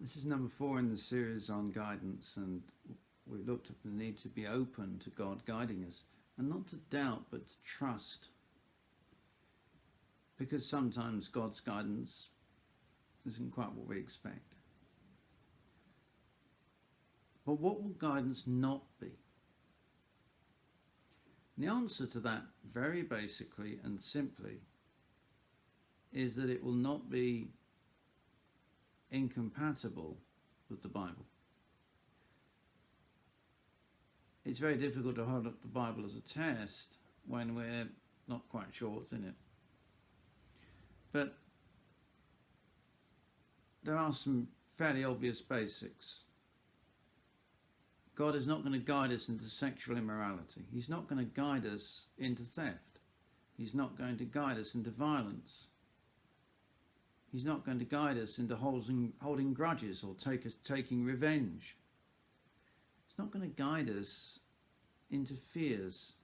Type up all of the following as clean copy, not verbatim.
This is number 4 in the series on guidance, and we looked at the need to be open to God guiding us, and not to doubt but to trust, because sometimes God's guidance isn't quite what we expect. But what will guidance not be? And the answer to that, very basically and simply, is that it will not be incompatible with the Bible. It's very difficult to hold up the Bible as a test when we're not quite sure what's in it. But there are some fairly obvious basics. God is not going to guide us into sexual immorality. He's not going to guide us into theft. He's not going to guide us into violence. He's not going to guide us into holding grudges or taking revenge. He's not going to guide us into fears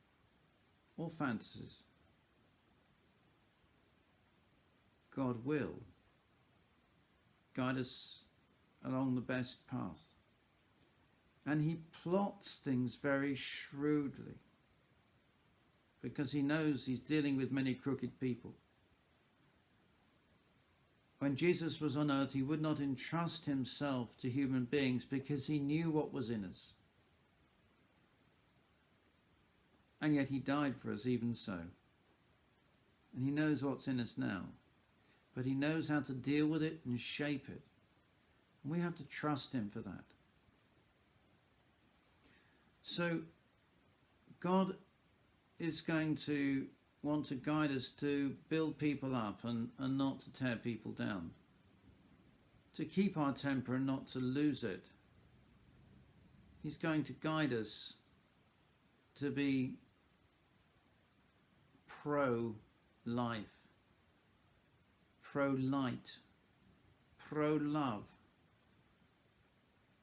or fantasies. God will guide us along the best path. And he plots things very shrewdly, because he knows he's dealing with many crooked people. When Jesus was on earth, he would not entrust himself to human beings because he knew what was in us. And yet he died for us even so. And he knows what's in us now. But he knows how to deal with it and shape it. And we have to trust him for that. So God is going to want to guide us to build people up and not to tear people down, to keep our temper and not to lose it. He's going to guide us to be pro-life, pro-light, pro-love,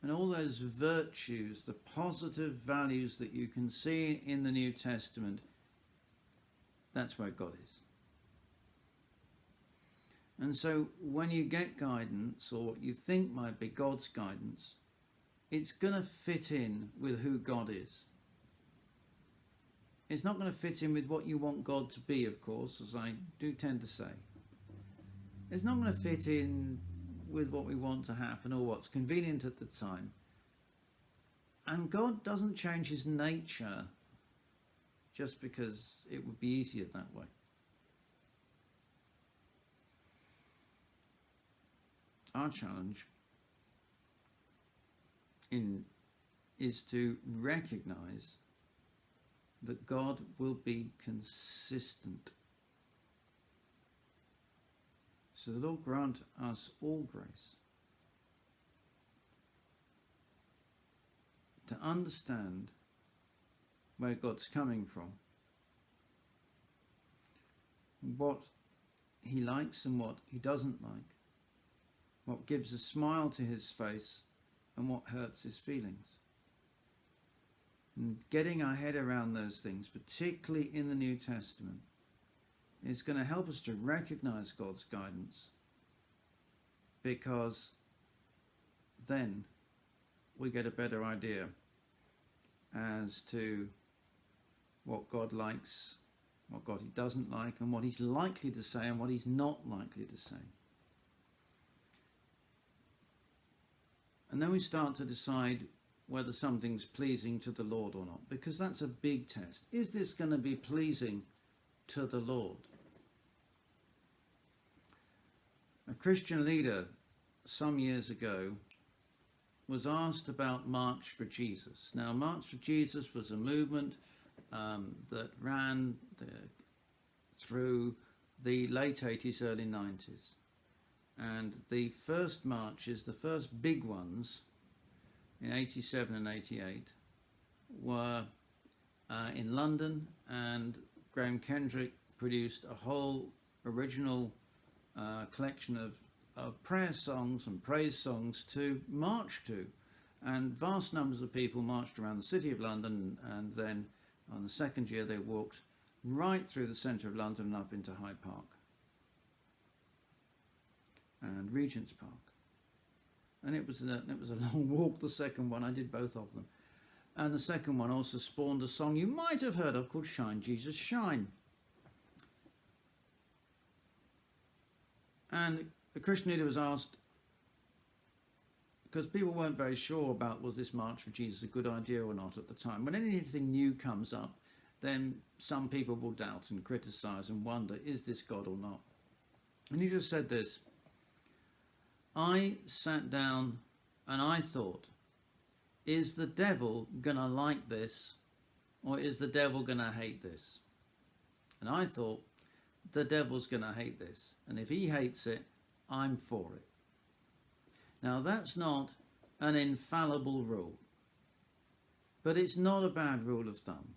and all those virtues, the positive values that you can see in the New Testament. That's where God is. And so when you get guidance, or what you think might be God's guidance, it's going to fit in with who God is. It's not going to fit in with what you want God to be, of course, as I do tend to say. It's not going to fit in with what we want to happen or what's convenient at the time. And God doesn't change his nature just because it would be easier that way. Our challenge is to recognize that God will be consistent. So the Lord grant us all grace to understand where God's coming from, what he likes and what he doesn't like, what gives a smile to his face and what hurts his feelings. And getting our head around those things, particularly in the New Testament, is going to help us to recognize God's guidance, because then we get a better idea as to what God likes, what God he doesn't like, and what he's likely to say and what he's not likely to say. And then we start to decide whether something's pleasing to the Lord or not, because that's a big test. Is this going to be pleasing to the Lord? A Christian leader some years ago was asked about March for Jesus. Now, March for Jesus was a movement that ran through the late 80s, early 90s. And the first marches, the first big ones in 87 and 88, were in London, and Graham Kendrick produced a whole original collection of prayer songs and praise songs to march to. And vast numbers of people marched around the city of London, and then on the second year they walked right through the centre of London and up into Hyde Park and Regent's Park. and it was a long walk. The second one, I did both of them, and the second one also spawned a song you might have heard of called "Shine, Jesus, Shine." And the Christian leader was asked, because people weren't very sure about was this March for Jesus a good idea or not at the time. When anything new comes up, then some people will doubt and criticize and wonder, is this God or not? And he just said this: I sat down and I thought, is the devil going to like this, or is the devil going to hate this? And I thought, the devil's going to hate this. And if he hates it, I'm for it. Now, that's not an infallible rule, but it's not a bad rule of thumb.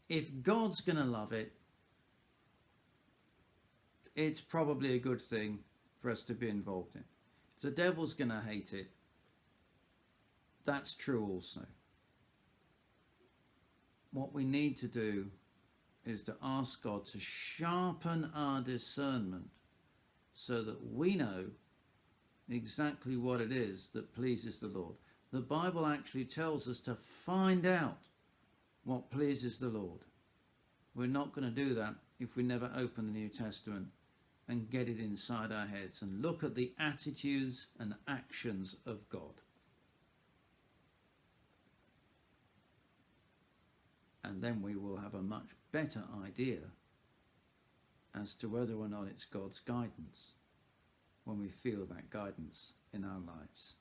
If God's going to love it, it's probably a good thing for us to be involved in. If the devil's going to hate it, that's true also. What we need to do is to ask God to sharpen our discernment so that we know exactly what it is that pleases the Lord. The Bible actually tells us to find out what pleases the Lord. We're not going to do that if we never open the New Testament and get it inside our heads and look at the attitudes and actions of God. And then we will have a much better idea as to whether or not it's God's guidance when we feel that guidance in our lives.